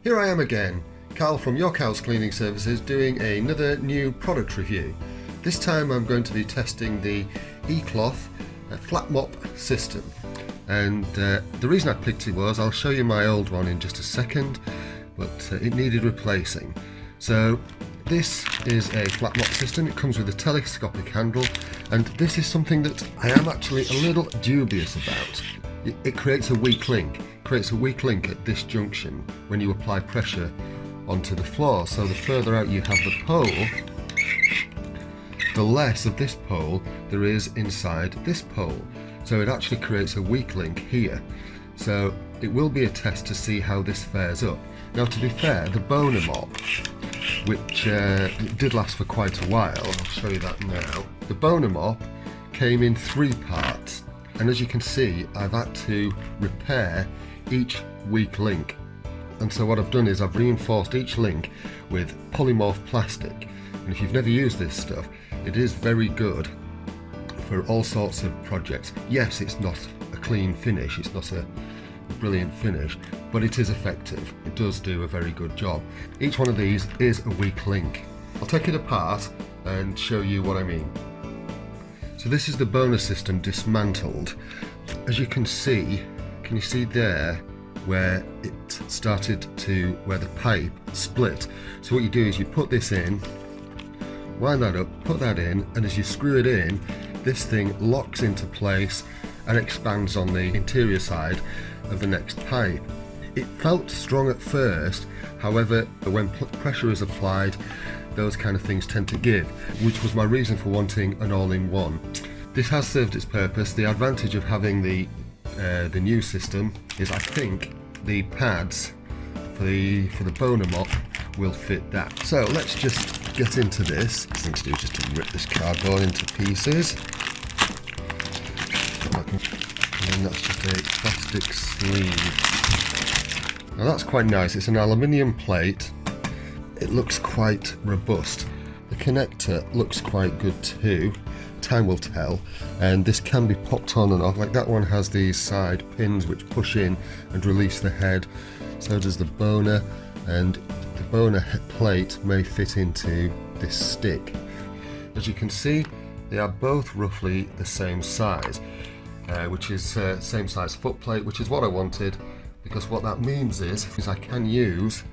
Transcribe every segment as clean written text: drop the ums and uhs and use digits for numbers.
Here I am again, Carl from York House Cleaning Services, doing another new product review. This time I'm going to be testing the Ecloth flat mop system, and the reason I picked it was, I'll show you my old one in just a second, but it needed replacing. So this is a flat mop system. It comes with a telescopic handle, and this is something that I am actually a little dubious about. It creates a weak link. At this junction when you apply pressure onto the floor. So the further out you have the pole, the less of this pole there is inside this pole. So it actually creates a weak link here. So it will be a test to see how this fares up. Now, to be fair, the Bona Mop, which did last for quite a while, I'll show you that now. The Bona Mop came in 3 parts, and as you can see, I've had to repair each weak link. And so what I've done is I've reinforced each link with polymorph plastic. And if you've never used this stuff, it is very good for all sorts of projects. Yes, it's not a clean finish, it's not a brilliant finish, but it is effective. It does do a very good job. Each one of these is a weak link. I'll take it apart and show you what I mean. So this is the Bona system dismantled. As you can you see there where it started to, where the pipe split? So what you do is you put this in, wind that up, put that in, and as you screw it in, this thing locks into place and expands on the interior side of the next pipe. It felt strong at first, however, when pressure is applied, those kind of things tend to give, which was my reason for wanting an all-in-one. This has served its purpose. The advantage of having the new system is, I think, the pads for the Bona Mop will fit that. So let's just get into this. The thing to do is just to rip this cardboard into pieces. And then that's just a plastic sleeve. Now that's quite nice. It's an aluminium plate. It looks quite robust. The connector looks quite good too. Time will tell, and this can be popped on and off. Like that one has these side pins which push in and release the head. So does the Bona, and the Bona plate may fit into this stick. As you can see, they are both roughly the same size, which is same size foot plate, which is what I wanted, because what that means is I can use,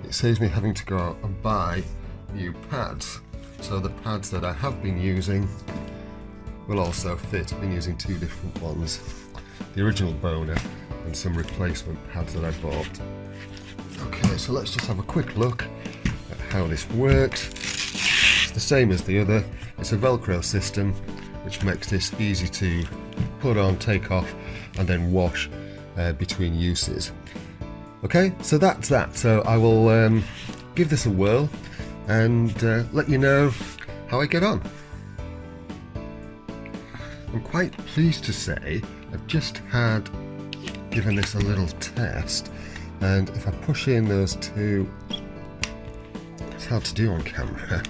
it saves me having to go out and buy new pads. So the pads that I have been using will also fit. I've been using 2 different ones, the original Bona and some replacement pads that I bought. Okay, so let's just have a quick look at how this works. It's the same as the other. It's a Velcro system, which makes this easy to put on, take off, and then wash between uses. Okay, so that's that. So I will give this a whirl and let you know how I get on. I'm quite pleased to say I've just given this a little test, and if I push in those 2, it's hard to do on camera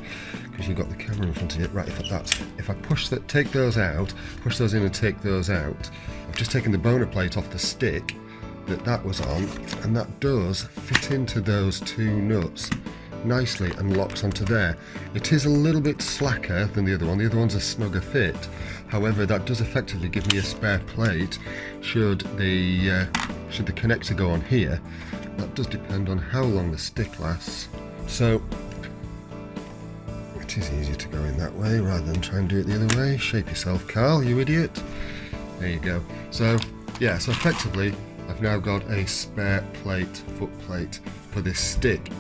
because you've got the camera in front of you. Right, if I take those out, push those in and take those out, I've just taken the Bona plate off the stick that was on, and that does fit into those 2 nuts nicely and locks onto there. It is a little bit slacker than the other one. The other one's a snugger fit. However, that does effectively give me a spare plate should the connector go on here. That does depend on how long the stick lasts. So it is easier to go in that way rather than try and do it the other way. Shape yourself, Carl, you idiot. There you go. So yeah, so effectively I've now got a spare plate, foot plate for this stick.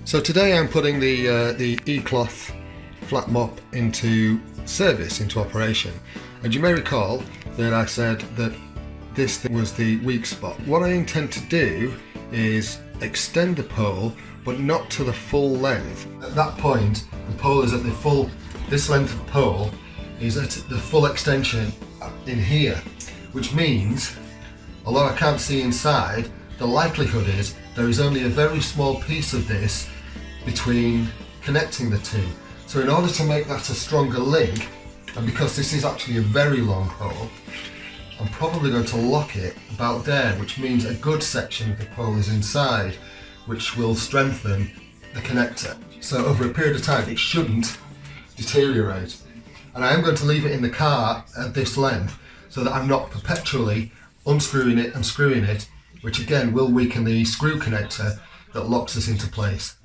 So today I'm putting the Ecloth flat mop into service, into operation. And you may recall that I said that this thing was the weak spot. What I intend to do is extend the pole, but not to the full length. At that point, the pole is at the full, this length of pole is at the full extension in here, which means, although I can't see inside, the likelihood is there is only a very small piece of this between connecting the 2. So in order to make that a stronger link, and because this is actually a very long pole, I'm probably going to lock it about there, which means a good section of the pole is inside, which will strengthen the connector. So over a period of time it shouldn't deteriorate. And I am going to leave it in the car at this length so that I'm not perpetually unscrewing it and screwing it, which again will weaken the screw connector that locks us into place.